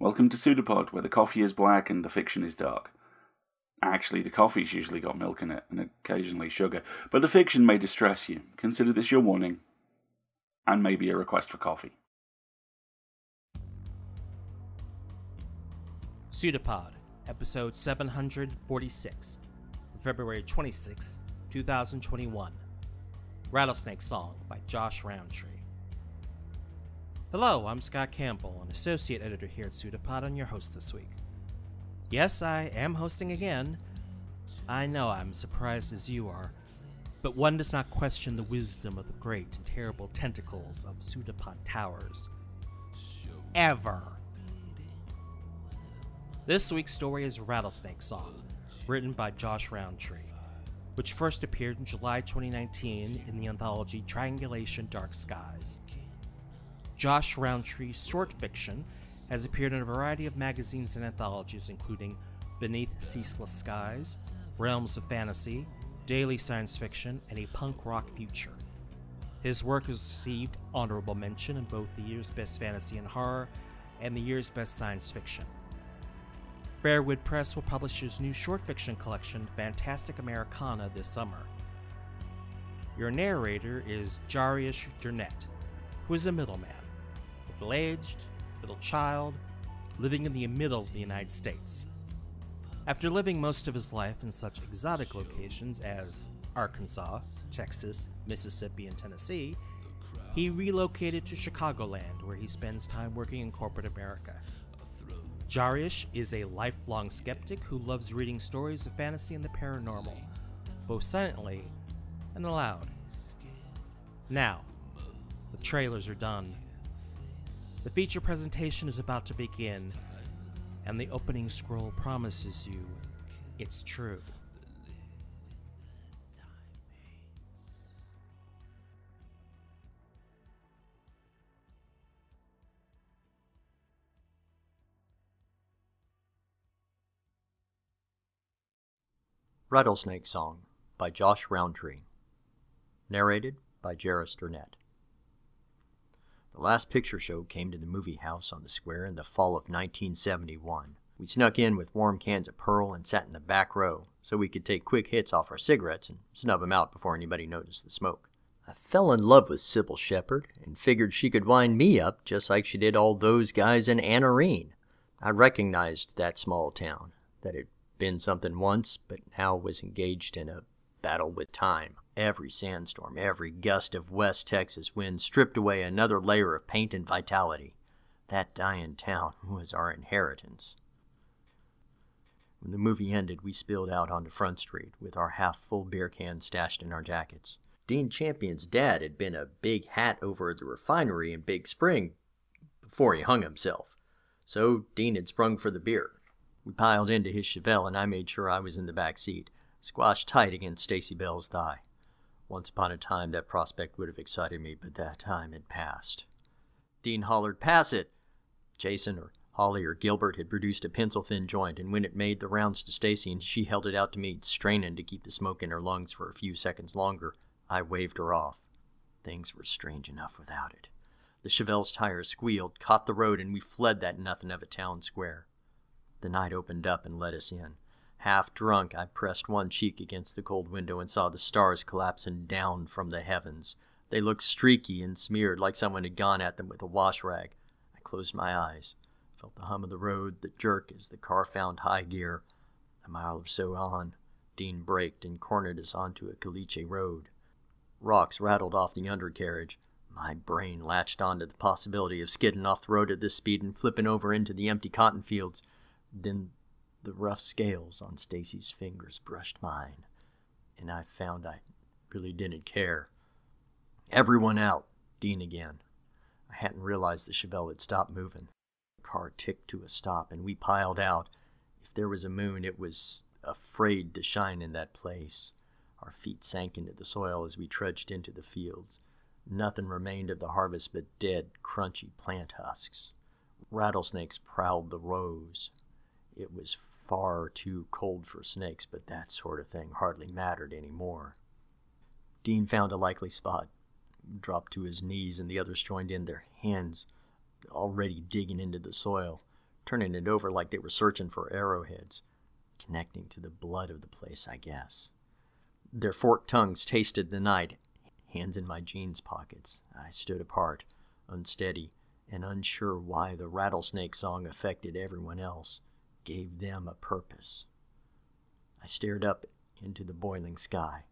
Welcome to PseudoPod, where the coffee is black and the fiction is dark. Actually, the coffee's usually got milk in it, and occasionally sugar, but the fiction may distress you. Consider this your warning, and maybe a request for coffee. PseudoPod, episode 746, February 26, 2021. Rattlesnake Song by Josh Roundtree. Hello, I'm Scott Campbell, an associate editor here at PseudoPod and your host this week. Yes, I am hosting again. I know I'm surprised as you are, but one does not question the wisdom of the great and terrible tentacles of PseudoPod Towers. Ever. This week's story is Rattlesnake Song, written by Josh Roundtree, which first appeared in July 2019 in the anthology Triangulation Dark Skies. Josh Roundtree's short fiction has appeared in a variety of magazines and anthologies, including Beneath Ceaseless Skies, Realms of Fantasy, Daily Science Fiction, and A Punk Rock Future. His work has received honorable mention in both the year's Best Fantasy and Horror and the year's Best Science Fiction. Fairwood Press will publish his new short fiction collection, Fantastic Americana, this summer. Your narrator is Jarish Jernett, who is a middleman, middle-aged, middle child, living in the middle of the United States. After living most of his life in such exotic locations as Arkansas, Texas, Mississippi, and Tennessee, he relocated to Chicagoland, where he spends time working in corporate America. Jarish is a lifelong skeptic who loves reading stories of fantasy and the paranormal, both silently and aloud. Now, the trailers are done. The feature presentation is about to begin, and the opening scroll promises you it's true. Rattlesnake Song by Josh Roundtree. Narrated by Jarish Jernett. The last picture show came to the movie house on the square in the fall of 1971. We snuck in with warm cans of Pearl and sat in the back row so we could take quick hits off our cigarettes and snub them out before anybody noticed the smoke. I fell in love with Sybil Shepherd and figured she could wind me up just like she did all those guys in Anarene. I recognized that small town, that it been something once, but now was engaged in a battle with time. Every sandstorm, every gust of West Texas wind stripped away another layer of paint and vitality. That dying town was our inheritance. When the movie ended, we spilled out onto Front Street with our half-full beer cans stashed in our jackets. Dean Champion's dad had been a big hat over at the refinery in Big Spring before he hung himself, so Dean had sprung for the beer. We piled into his Chevelle, and I made sure I was in the back seat, squashed tight against Stacy Bell's thigh. Once upon a time, that prospect would have excited me, but that time had passed. Dean hollered, "Pass it!" Jason or Holly or Gilbert had produced a pencil-thin joint, and when it made the rounds to Stacy and she held it out to me, straining to keep the smoke in her lungs for a few seconds longer, I waved her off. Things were strange enough without it. The Chevelle's tires squealed, caught the road, and we fled that nothing of a town square. The night opened up and let us in. Half drunk, I pressed one cheek against the cold window and saw the stars collapsing down from the heavens. They looked streaky and smeared like someone had gone at them with a wash rag. I closed my eyes, felt the hum of the road, the jerk as the car found high gear. A mile or so on, Dean braked and cornered us onto a caliche road. Rocks rattled off the undercarriage. My brain latched onto the possibility of skidding off the road at this speed and flipping over into the empty cotton fields. Then the rough scales on Stacy's fingers brushed mine, and I found I really didn't care. "Everyone out," Dean again. I hadn't realized the Chevelle had stopped moving. The car ticked to a stop, and we piled out. If there was a moon, it was afraid to shine in that place. Our feet sank into the soil as we trudged into the fields. Nothing remained of the harvest but dead, crunchy plant husks. Rattlesnakes prowled the rows. It was far too cold for snakes, but that sort of thing hardly mattered anymore. Dean found a likely spot, dropped to his knees, and the others joined in, their hands already digging into the soil. turning it over like they were searching for arrowheads, connecting to the blood of the place, I guess. Their forked tongues tasted the night, hands in my jeans pockets. I stood apart, unsteady, and unsure why the Rattlesnake song affected everyone else, gave them a purpose. I stared up into the boiling sky.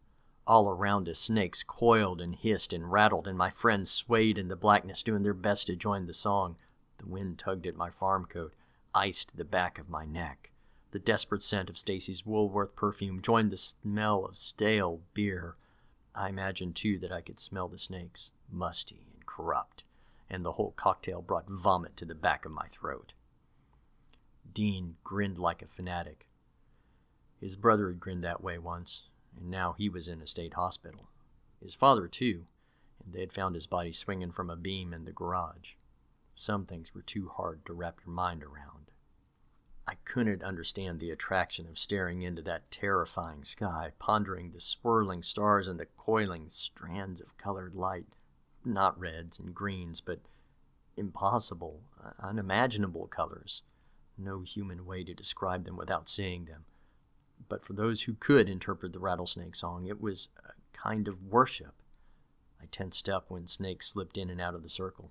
All around us, snakes coiled and hissed and rattled, and my friends swayed in the blackness, doing their best to join the song. The wind tugged at my farm coat, iced the back of my neck. The desperate scent of Stacy's Woolworth perfume joined the smell of stale beer. I imagined, too, that I could smell the snakes, musty and corrupt, and the whole cocktail brought vomit to the back of my throat. Dean grinned like a fanatic. His brother had grinned that way once, and now he was in a state hospital. His father, too, and they had found his body swinging from a beam in the garage. Some things were too hard to wrap your mind around. I couldn't understand the attraction of staring into that terrifying sky, pondering the swirling stars and the coiling strands of colored light, not reds and greens, but impossible, unimaginable colors. No human way to describe them without seeing them. But for those who could interpret the Rattlesnake song, it was a kind of worship. I tensed up when snakes slipped in and out of the circle,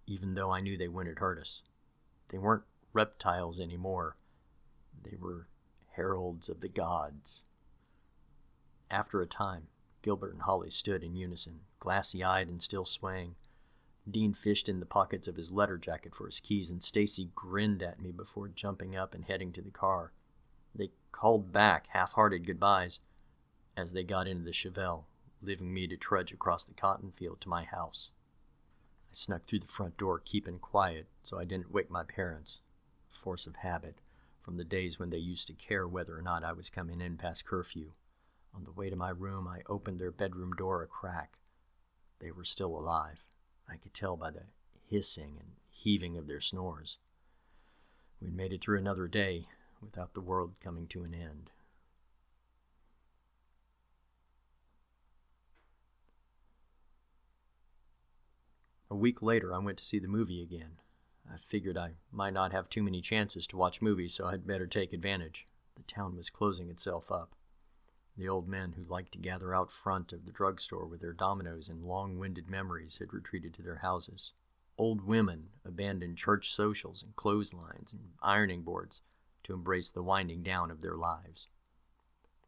even though I knew they wouldn't hurt us. They weren't reptiles anymore. They were heralds of the gods. After a time, Gilbert and Holly stood in unison, glassy-eyed and still swaying. Dean fished in the pockets of his letter jacket for his keys, and Stacy grinned at me before jumping up and heading to the car. They called back half-hearted goodbyes as they got into the Chevelle, leaving me to trudge across the cotton field to my house. I snuck through the front door, keeping quiet so I didn't wake my parents. Force of habit, from the days when they used to care whether or not I was coming in past curfew. On the way to my room, I opened their bedroom door a crack. They were still alive. I could tell by the hissing and heaving of their snores. We'd made it through another day without the world coming to an end. A week later, I went to see the movie again. I figured I might not have too many chances to watch movies, so I'd better take advantage. The town was closing itself up. The old men who liked to gather out front of the drugstore with their dominoes and long-winded memories had retreated to their houses. Old women abandoned church socials and clotheslines and ironing boards to embrace the winding down of their lives.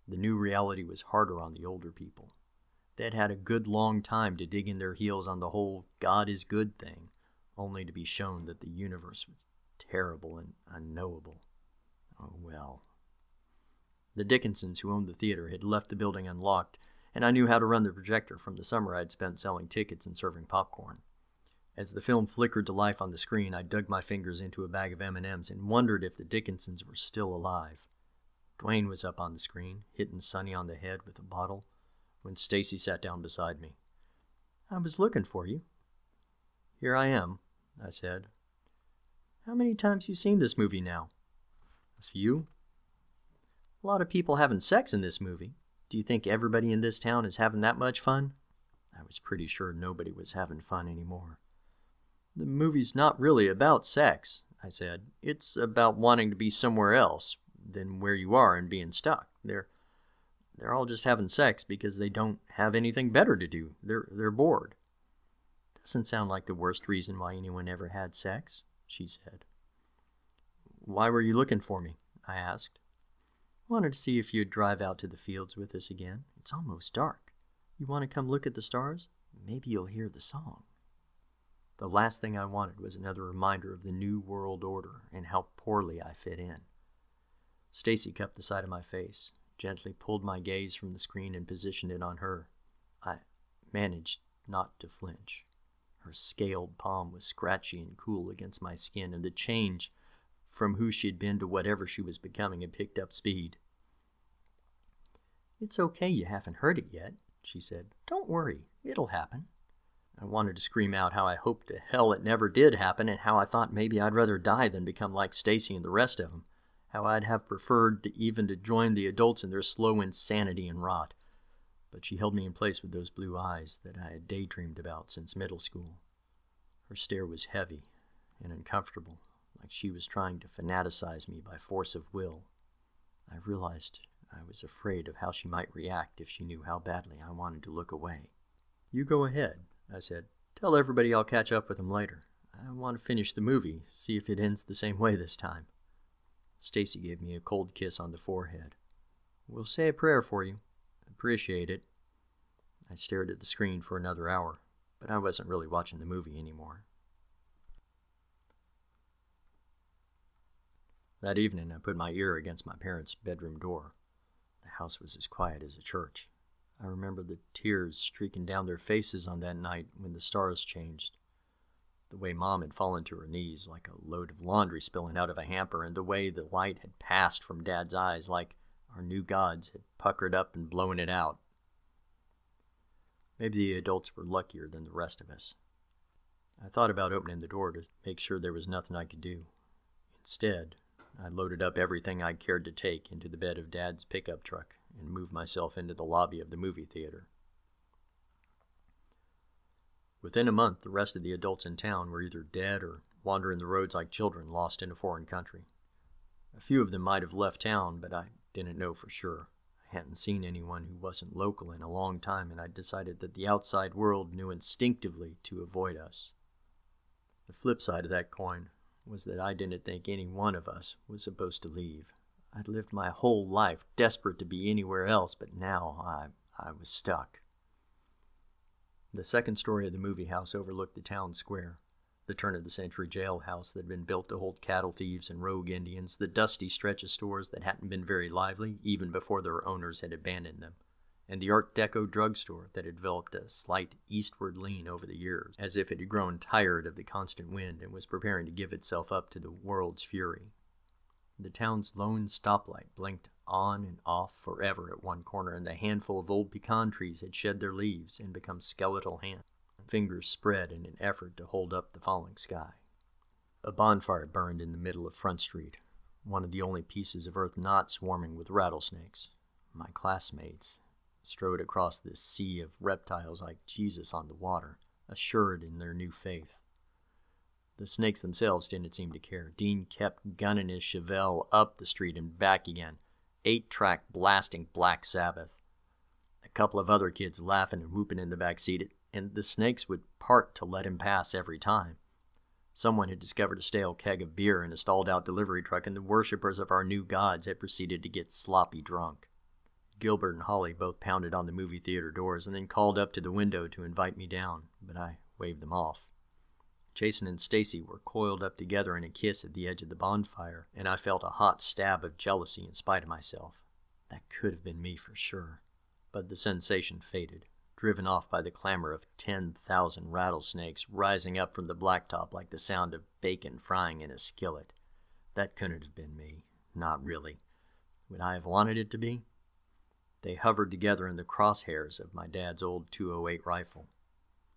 The new reality was harder on the older people. They had had a good long time to dig in their heels on the whole God is good thing, only to be shown that the universe was terrible and unknowable. Oh well. The Dickinsons, who owned the theater, had left the building unlocked, and I knew how to run the projector from the summer I'd spent selling tickets and serving popcorn. As the film flickered to life on the screen, I dug my fingers into a bag of M&Ms and wondered if the Dickinsons were still alive. Dwayne was up on the screen, hitting Sonny on the head with a bottle, when Stacy sat down beside me. "I was looking for you." "Here I am," I said. "How many times you seen this movie now?" "A few." "A lot of people having sex in this movie. Do you think everybody in this town is having that much fun?" I was pretty sure nobody was having fun anymore. "The movie's not really about sex," I said. "It's about wanting to be somewhere else than where you are and being stuck. They're all just having sex because they don't have anything better to do. They're bored." "Doesn't sound like the worst reason why anyone ever had sex," she said. "Why were you looking for me?" I asked. "Wanted to see if you'd drive out to the fields with us again. It's almost dark. You want to come look at the stars? Maybe you'll hear the song." The last thing I wanted was another reminder of the New World Order and how poorly I fit in. Stacy cupped the side of my face, gently pulled my gaze from the screen and positioned it on her. I managed not to flinch. Her scaled palm was scratchy and cool against my skin, and the change from who she'd been to whatever she was becoming had picked up speed. "It's okay you haven't heard it yet," she said. "Don't worry, it'll happen." I wanted to scream out how I hoped to hell it never did happen, and how I thought maybe I'd rather die than become like Stacy and the rest of them, how I'd have preferred to join the adults in their slow insanity and rot. But she held me in place with those blue eyes that I had daydreamed about since middle school. Her stare was heavy and uncomfortable, like she was trying to fanaticize me by force of will. I realized I was afraid of how she might react if she knew how badly I wanted to look away. "You go ahead," I said. "Tell everybody I'll catch up with them later. I want to finish the movie, see if it ends the same way this time." Stacy gave me a cold kiss on the forehead. "We'll say a prayer for you. Appreciate it." I stared at the screen for another hour, but I wasn't really watching the movie anymore. That evening, I put my ear against my parents' bedroom door. The house was as quiet as a church. I remember the tears streaking down their faces on that night when the stars changed. The way Mom had fallen to her knees like a load of laundry spilling out of a hamper, and the way the light had passed from Dad's eyes like our new gods had puckered up and blown it out. Maybe the adults were luckier than the rest of us. I thought about opening the door to make sure there was nothing I could do. Instead, I loaded up everything I cared to take into the bed of Dad's pickup truck and moved myself into the lobby of the movie theater. Within a month, the rest of the adults in town were either dead or wandering the roads like children lost in a foreign country. A few of them might have left town, but I didn't know for sure. I hadn't seen anyone who wasn't local in a long time, and I decided that the outside world knew instinctively to avoid us. The flip side of that coin was that I didn't think any one of us was supposed to leave. I'd lived my whole life desperate to be anywhere else, but now I was stuck. The second story of the movie house overlooked the town square, the turn-of-the-century jailhouse that had been built to hold cattle thieves and rogue Indians, the dusty stretch of stores that hadn't been very lively even before their owners had abandoned them, and the Art Deco drugstore that had developed a slight eastward lean over the years, as if it had grown tired of the constant wind and was preparing to give itself up to the world's fury. The town's lone stoplight blinked on and off forever at one corner, and the handful of old pecan trees had shed their leaves and become skeletal hands, fingers spread in an effort to hold up the falling sky. A bonfire burned in the middle of Front Street, one of the only pieces of earth not swarming with rattlesnakes. My classmates strode across this sea of reptiles like Jesus on the water, assured in their new faith. The snakes themselves didn't seem to care. Dean kept gunning his Chevelle up the street and back again, 8-track blasting Black Sabbath. A couple of other kids laughing and whooping in the back seat, and the snakes would part to let him pass every time. Someone had discovered a stale keg of beer in a stalled-out delivery truck, and the worshippers of our new gods had proceeded to get sloppy drunk. Gilbert and Holly both pounded on the movie theater doors and then called up to the window to invite me down, but I waved them off. Jason and Stacy were coiled up together in a kiss at the edge of the bonfire, and I felt a hot stab of jealousy in spite of myself. That could have been me for sure. But the sensation faded, driven off by the clamor of 10,000 rattlesnakes rising up from the blacktop like the sound of bacon frying in a skillet. That couldn't have been me. Not really. Would I have wanted it to be? They hovered together in the crosshairs of my dad's old .208 rifle.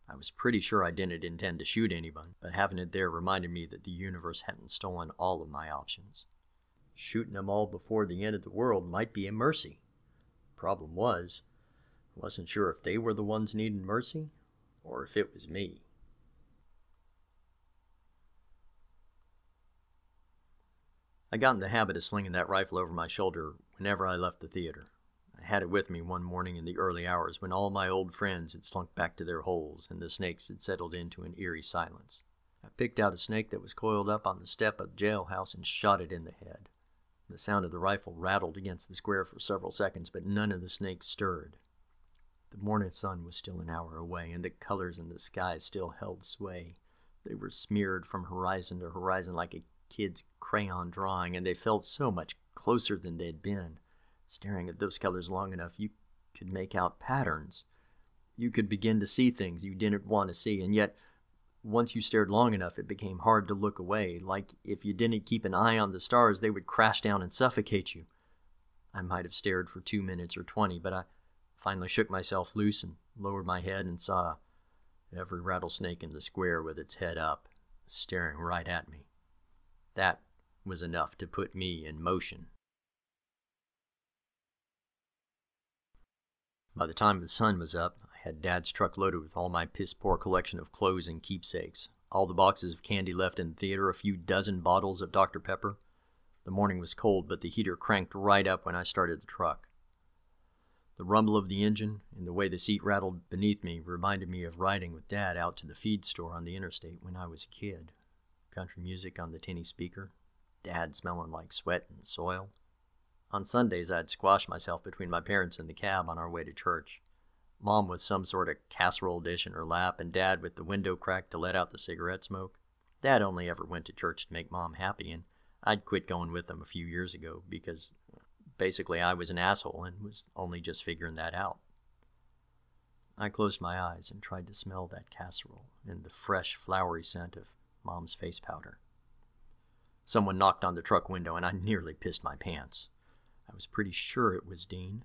I was pretty sure I didn't intend to shoot anyone, but having it there reminded me that the universe hadn't stolen all of my options. Shooting them all before the end of the world might be a mercy. Problem was, I wasn't sure if they were the ones needing mercy, or if it was me. I got in the habit of slinging that rifle over my shoulder whenever I left the theater. I had it with me one morning in the early hours when all my old friends had slunk back to their holes and the snakes had settled into an eerie silence. I picked out a snake that was coiled up on the step of the jailhouse and shot it in the head. The sound of the rifle rattled against the square for several seconds, but none of the snakes stirred. The morning sun was still an hour away, and the colors in the sky still held sway. They were smeared from horizon to horizon like a kid's crayon drawing, and they felt so much closer than they'd been. Staring at those colors long enough, you could make out patterns. You could begin to see things you didn't want to see, and yet, once you stared long enough, it became hard to look away. Like if you didn't keep an eye on the stars, they would crash down and suffocate you. I might have stared for 2 minutes or 20, but I finally shook myself loose and lowered my head and saw every rattlesnake in the square with its head up, staring right at me. That was enough to put me in motion. By the time the sun was up, I had Dad's truck loaded with all my piss-poor collection of clothes and keepsakes. all the boxes of candy left in the theater, a few dozen bottles of Dr. Pepper. The morning was cold, but the heater cranked right up when I started the truck. The rumble of the engine and the way the seat rattled beneath me reminded me of riding with Dad out to the feed store on the interstate when I was a kid. Country music on the tinny speaker, Dad smelling like sweat and soil. On Sundays, I'd squash myself between my parents in the cab on our way to church. Mom with some sort of casserole dish in her lap, and Dad with the window cracked to let out the cigarette smoke. Dad only ever went to church to make Mom happy, and I'd quit going with them a few years ago because basically I was an asshole and was only just figuring that out. I closed my eyes and tried to smell that casserole and the fresh, flowery scent of Mom's face powder. Someone knocked on the truck window, and I nearly pissed my pants. I was pretty sure it was Dean.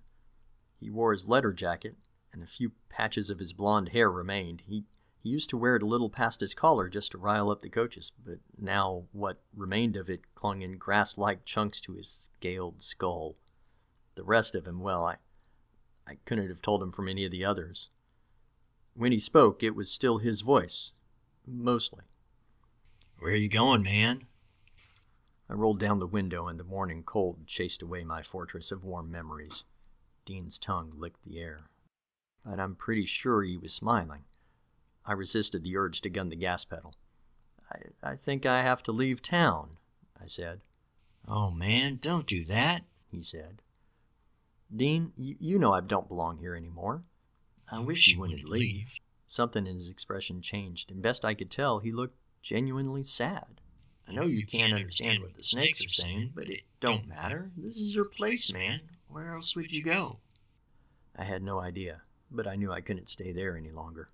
He wore his leather jacket, and a few patches of his blonde hair remained. He used to wear it a little past his collar just to rile up the coaches, but now what remained of it clung in grass-like chunks to his scaled skull. The rest of him, well, I couldn't have told him from any of the others. When he spoke, it was still his voice, mostly. "Where are you going, man?" I rolled down the window, and the morning cold chased away my fortress of warm memories. Dean's tongue licked the air. But I'm pretty sure he was smiling. I resisted the urge to gun the gas pedal. I think I have to leave town," I said. "Oh, man, don't do that," he said. "Dean, you know I don't belong here anymore." "I wish you wouldn't leave." Something in his expression changed, and best I could tell, he looked genuinely sad. "I know you can't understand what the snakes are saying, but it don't matter. This is your place, man. Where else would you go?" I had no idea, but I knew I couldn't stay there any longer.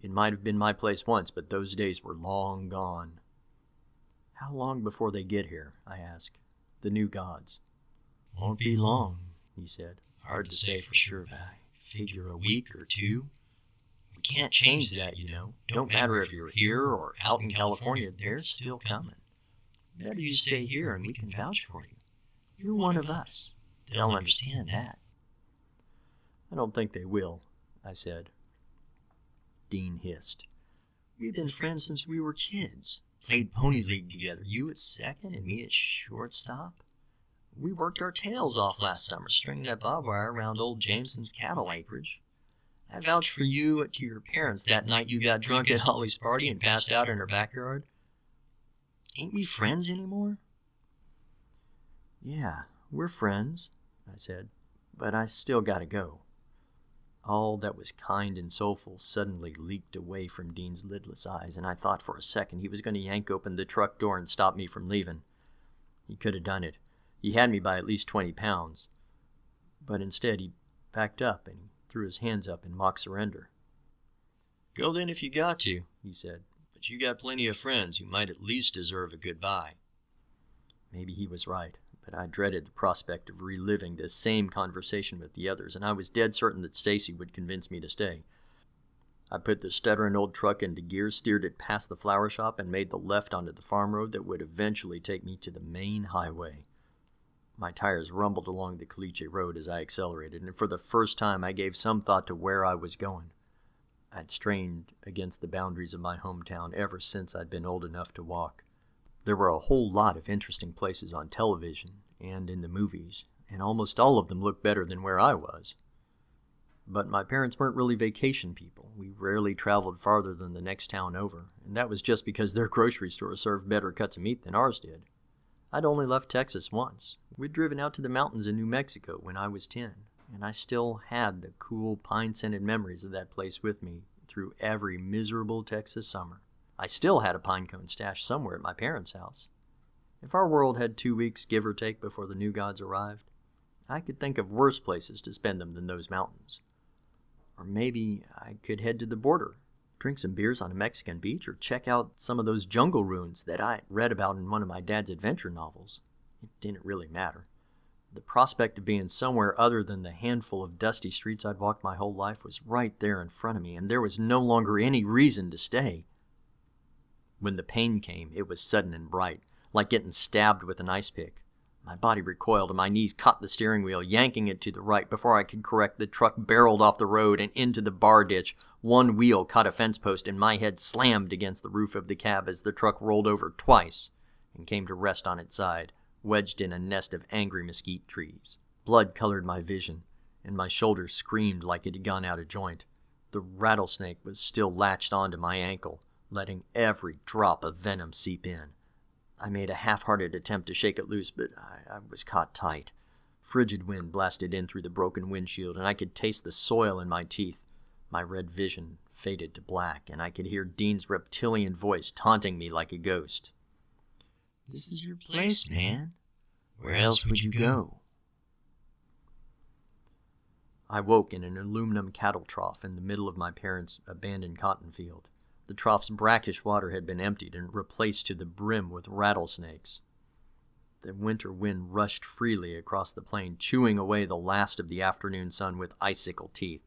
It might have been my place once, but those days were long gone. "How long before they get here?" I asked. "The new gods." "Won't be long," he said. "Hard to say for sure, but I figure a week or two. We can't change that, you know. Don't matter if you're here or out in California, they're still coming. Better you stay here and we can vouch for you. You're one of us. They'll understand that." "I don't think they will," I said. Dean hissed. "We've been friends since we were kids. Played Pony League together, you at second and me at shortstop. We worked our tails off last summer, stringing that barbed wire around old Jameson's cattle acreage. I vouched for you to your parents that night you got drunk at Holly's party and passed out in her backyard. Ain't we friends anymore?" "Yeah, we're friends," I said, "but I still gotta go." All that was kind and soulful suddenly leaked away from Dean's lidless eyes, and I thought for a second he was going to yank open the truck door and stop me from leaving. He could have done it. He had me by at least 20 pounds. But instead he backed up and he threw his hands up in mock surrender. "Go then if you got to," he said, "but you got plenty of friends who might at least deserve a goodbye." Maybe he was right, but I dreaded the prospect of reliving this same conversation with the others, and I was dead certain that Stacy would convince me to stay. I put the stuttering old truck into gear, steered it past the flower shop, and made the left onto the farm road that would eventually take me to the main highway. My tires rumbled along the caliche road as I accelerated, and for the first time I gave some thought to where I was going. I'd strained against the boundaries of my hometown ever since I'd been old enough to walk. There were a whole lot of interesting places on television and in the movies, and almost all of them looked better than where I was. But my parents weren't really vacation people. We rarely traveled farther than the next town over, and that was just because their grocery store served better cuts of meat than ours did. I'd only left Texas once. We'd driven out to the mountains in New Mexico when I was 10, and I still had the cool, pine-scented memories of that place with me through every miserable Texas summer. I still had a pine cone stash somewhere at my parents' house. If our world had 2 weeks, give or take, before the new gods arrived, I could think of worse places to spend them than those mountains. Or maybe I could head to the border, drink some beers on a Mexican beach, or check out some of those jungle ruins that I read about in one of my dad's adventure novels. It didn't really matter. The prospect of being somewhere other than the handful of dusty streets I'd walked my whole life was right there in front of me, and there was no longer any reason to stay. When the pain came, it was sudden and bright, like getting stabbed with an ice pick. My body recoiled and my knees caught the steering wheel, yanking it to the right. Before I could correct, the truck barreled off the road and into the bar ditch. One wheel caught a fence post and my head slammed against the roof of the cab as the truck rolled over twice and came to rest on its side, wedged in a nest of angry mesquite trees. Blood colored my vision, and my shoulder screamed like it had gone out of joint. The rattlesnake was still latched onto my ankle, letting every drop of venom seep in. I made a half-hearted attempt to shake it loose, but I was caught tight. Frigid wind blasted in through the broken windshield, and I could taste the soil in my teeth. My red vision faded to black, and I could hear Dean's reptilian voice taunting me like a ghost. "This is your place, man. Where else would you go?" I woke in an aluminum cattle trough in the middle of my parents' abandoned cotton field. The trough's brackish water had been emptied and replaced to the brim with rattlesnakes. The winter wind rushed freely across the plain, chewing away the last of the afternoon sun with icicle teeth.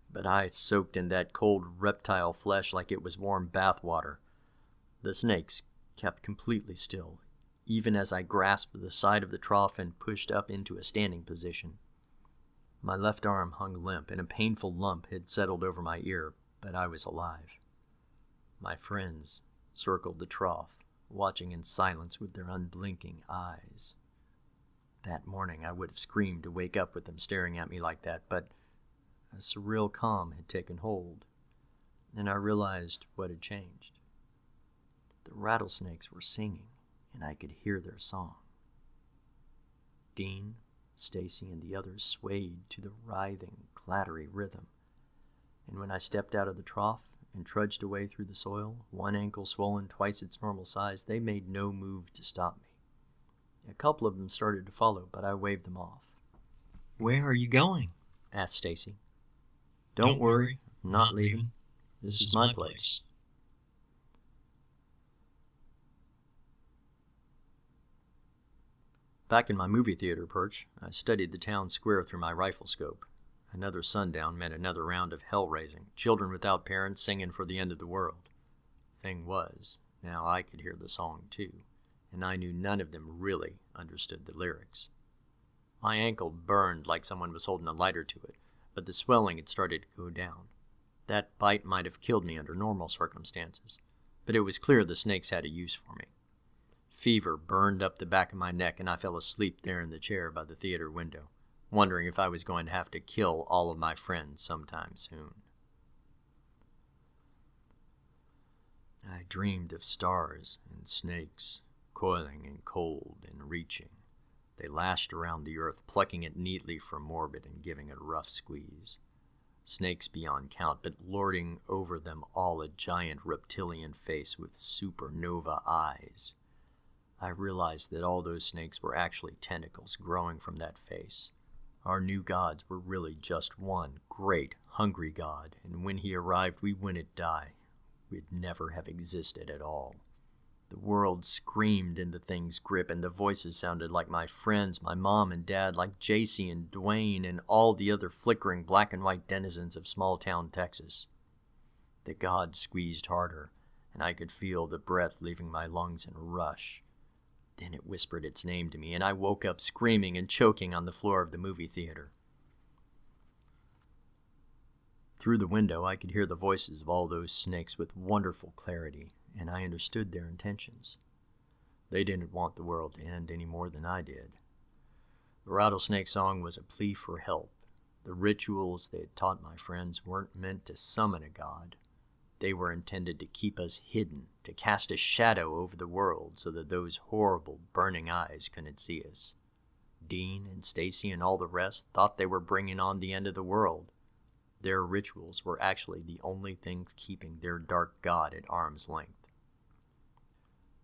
But I soaked in that cold reptile flesh like it was warm bath water. The snakes kept completely still, even as I grasped the side of the trough and pushed up into a standing position. My left arm hung limp, and a painful lump had settled over my ear, but I was alive. My friends circled the trough, watching in silence with their unblinking eyes. That morning I would have screamed to wake up with them staring at me like that, but a surreal calm had taken hold, and I realized what had changed. The rattlesnakes were singing, and I could hear their song. Dean, Stacy, and the others swayed to the writhing, clattery rhythm, and when I stepped out of the trough and trudged away through the soil, one ankle swollen twice its normal size, they made no move to stop me. A couple of them started to follow, but I waved them off. "Where are you going?" asked Stacy. Don't worry, I'm not leaving. This is my place." Back in my movie theater perch, I studied the town square through my rifle scope. Another sundown meant another round of hell-raising, children without parents singing for the end of the world. Thing was, now I could hear the song too, and I knew none of them really understood the lyrics. My ankle burned like someone was holding a lighter to it, but the swelling had started to go down. That bite might have killed me under normal circumstances, but it was clear the snakes had a use for me. Fever burned up the back of my neck, and I fell asleep there in the chair by the theater window, wondering if I was going to have to kill all of my friends sometime soon. I dreamed of stars and snakes, coiling and cold and reaching. They lashed around the earth, plucking it neatly from orbit and giving it a rough squeeze. Snakes beyond count, but lording over them all a giant reptilian face with supernova eyes. I realized that all those snakes were actually tentacles growing from that face. Our new gods were really just one great, hungry god, and when he arrived, we wouldn't die. We'd never have existed at all. The world screamed in the thing's grip, and the voices sounded like my friends, my mom and dad, like JC and Dwayne, and all the other flickering black and white denizens of small-town Texas. The god squeezed harder, and I could feel the breath leaving my lungs in a rush. Then it whispered its name to me, and I woke up screaming and choking on the floor of the movie theater. Through the window, I could hear the voices of all those snakes with wonderful clarity, and I understood their intentions. They didn't want the world to end any more than I did. The Rattlesnake song was a plea for help. The rituals they had taught my friends weren't meant to summon a god. They were intended to keep us hidden, to cast a shadow over the world so that those horrible, burning eyes couldn't see us. Dean and Stacy and all the rest thought they were bringing on the end of the world. Their rituals were actually the only things keeping their dark god at arm's length.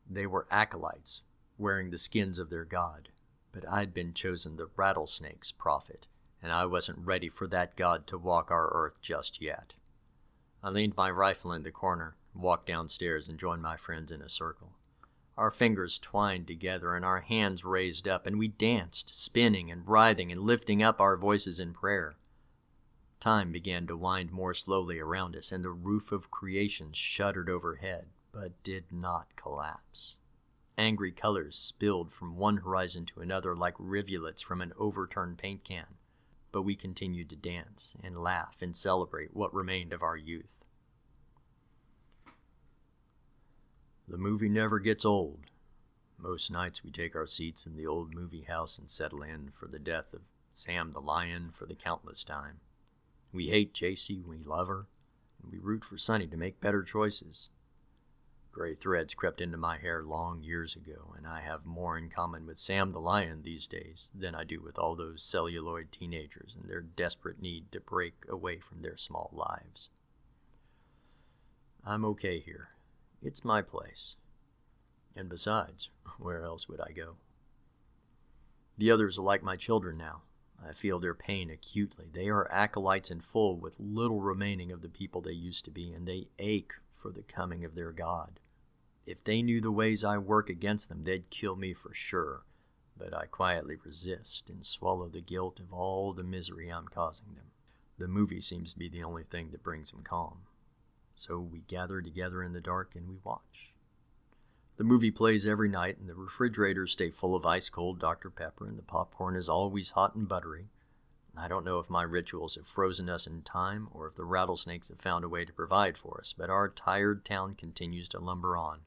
They were acolytes, wearing the skins of their god, but I'd been chosen the Rattlesnake's prophet, and I wasn't ready for that god to walk our earth just yet. I leaned my rifle in the corner, walked downstairs, and joined my friends in a circle. Our fingers twined together and our hands raised up, and we danced, spinning and writhing and lifting up our voices in prayer. Time began to wind more slowly around us, and the roof of creation shuddered overhead, but did not collapse. Angry colors spilled from one horizon to another like rivulets from an overturned paint can, but we continued to dance and laugh and celebrate what remained of our youth. The movie never gets old. Most nights we take our seats in the old movie house and settle in for the death of Sam the Lion for the countless time. We hate Jacy, we love her, and we root for Sonny to make better choices. Gray threads crept into my hair long years ago, and I have more in common with Sam the Lion these days than I do with all those celluloid teenagers and their desperate need to break away from their small lives. I'm okay here. It's my place. And besides, where else would I go? The others are like my children now. I feel their pain acutely. They are acolytes in full with little remaining of the people they used to be, and they ache for the coming of their God. If they knew the ways I work against them, they'd kill me for sure. But I quietly resist and swallow the guilt of all the misery I'm causing them. The movie seems to be the only thing that brings them calm. So we gather together in the dark and we watch. The movie plays every night, and the refrigerators stay full of ice-cold Dr. Pepper, and the popcorn is always hot and buttery. I don't know if my rituals have frozen us in time, or if the rattlesnakes have found a way to provide for us, but our tired town continues to lumber on,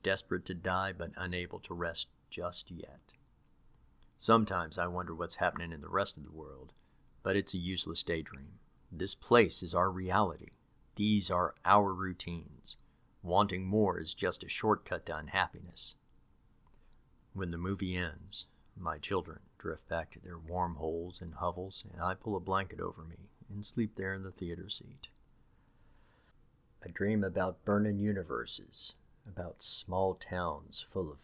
desperate to die but unable to rest just yet. Sometimes I wonder what's happening in the rest of the world, but it's a useless daydream. This place is our reality. These are our routines. Wanting more is just a shortcut to unhappiness. When the movie ends, my children drift back to their warm holes and hovels, and I pull a blanket over me and sleep there in the theater seat. I dream about burning universes, about small towns full of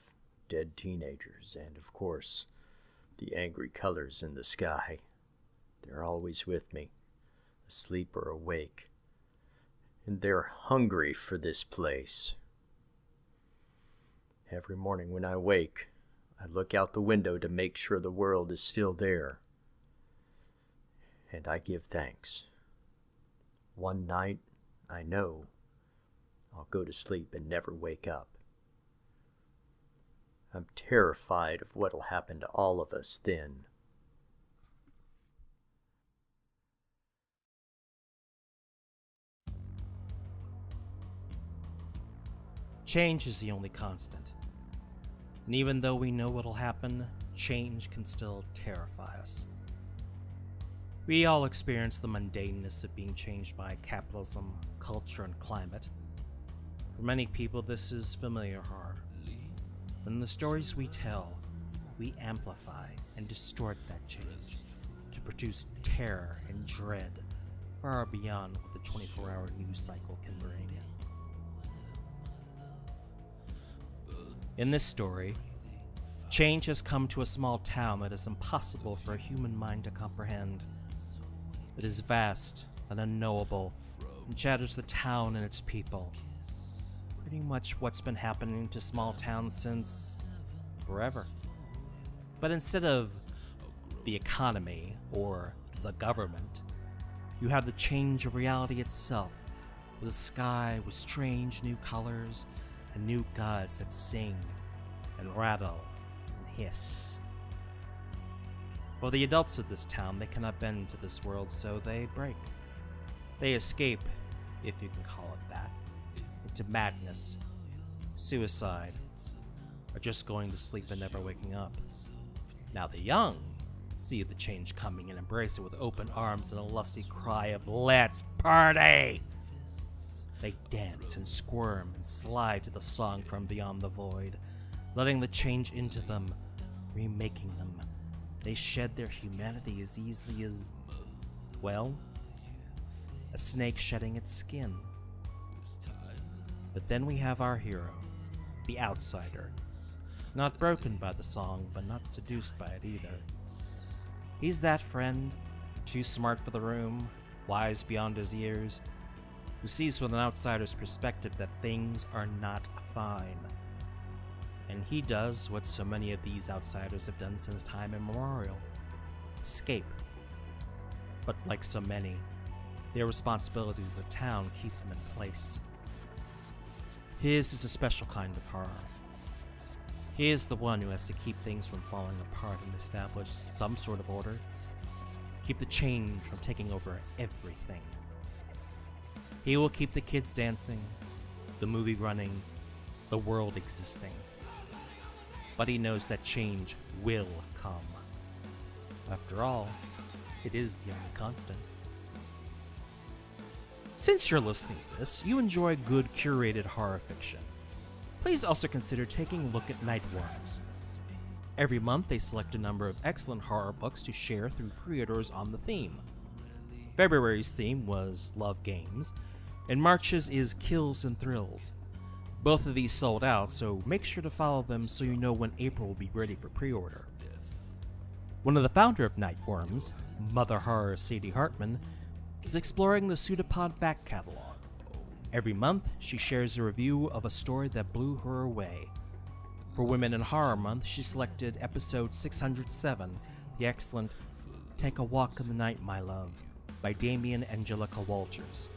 dead teenagers, and, of course, the angry colors in the sky. They're always with me, asleep or awake. And they're hungry for this place. Every morning when I wake, I look out the window to make sure the world is still there. And I give thanks. One night, I know, I'll go to sleep and never wake up. I'm terrified of what'll happen to all of us then. Change is the only constant. And even though we know what'll happen, change can still terrify us. We all experience the mundaneness of being changed by capitalism, culture, and climate. For many people, this is familiar horror. But in the stories we tell, we amplify and distort that change to produce terror and dread far beyond what the 24-hour news cycle can bring. In this story, change has come to a small town that is impossible for a human mind to comprehend. It is vast and unknowable, and shatters the town and its people. Pretty much what's been happening to small towns since forever. But instead of the economy or the government, you have the change of reality itself, with a sky with strange new colors and new gods that sing and rattle and hiss. For the adults of this town, they cannot bend to this world, so they break. They escape, if you can call it that, into madness, suicide, or just going to sleep and never waking up. Now the young see the change coming and embrace it with open arms and a lusty cry of "Let's party!" They dance and squirm and slide to the song from beyond the void, letting the change into them, remaking them. They shed their humanity as easily as, well, a snake shedding its skin. But then we have our hero, the outsider, not broken by the song, but not seduced by it either. He's that friend, too smart for the room, wise beyond his years, who sees from an outsider's perspective that things are not fine. And he does what so many of these outsiders have done since time immemorial: escape. But like so many, their responsibilities of town keep them in place. His is a special kind of horror. He is the one who has to keep things from falling apart and establish some sort of order. Keep the change from taking over everything. He will keep the kids dancing, the movie running, the world existing. But he knows that change will come. After all, it is the only constant. Since you're listening to this, you enjoy good curated horror fiction. Please also consider taking a look at Nightworms. Every month they select a number of excellent horror books to share through pre-orders on the theme. February's theme was Love Games, and March's is Kills and Thrills. Both of these sold out, so make sure to follow them so you know when April will be ready for pre-order. One of the founder of Nightworms, Mother Horror Sadie Hartman, is exploring the PseudoPod back catalog. Every month, she shares a review of a story that blew her away. For Women in Horror Month, she selected episode 607, the excellent Take a Walk in the Night, My Love, by Damien Angelica Walters.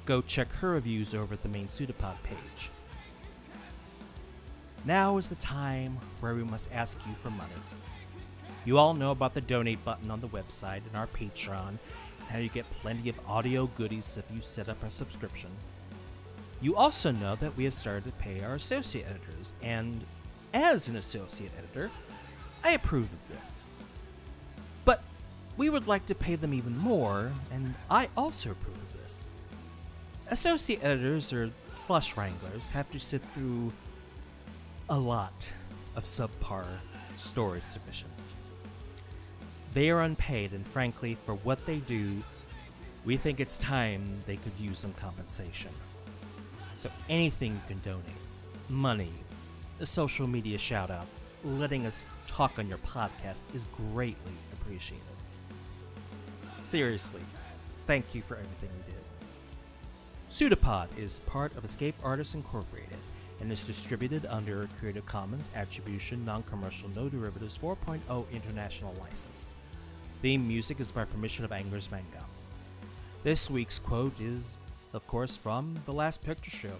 Go check her reviews over at the main PseudoPod page. Now is the time where we must ask you for money. You all know about the donate button on the website and our Patreon, and how you get plenty of audio goodies if you set up a subscription. You also know that we have started to pay our associate editors, and as an associate editor, I approve of this. But we would like to pay them even more, and I also approve of this. Associate editors, or slush wranglers, have to sit through a lot of subpar story submissions. They are unpaid, and frankly, for what they do, we think it's time they could use some compensation. So anything you can donate, money, a social media shout out, letting us talk on your podcast is greatly appreciated. Seriously, thank you for everything you did. PseudoPod is part of Escape Artists Incorporated and is distributed under a Creative Commons Attribution Non-Commercial No Derivatives 4.0 International License. Theme music is by permission of Anger's Manga. This week's quote is, of course, from The Last Picture Show.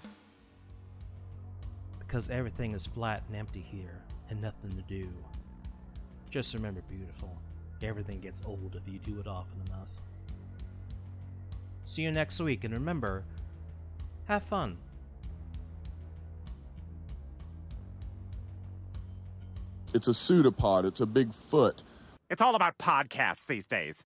Because everything is flat and empty here, and nothing to do. Just remember, beautiful, everything gets old if you do it often enough. See you next week, and remember, have fun. It's a pseudopod. It's a big foot. It's all about podcasts these days.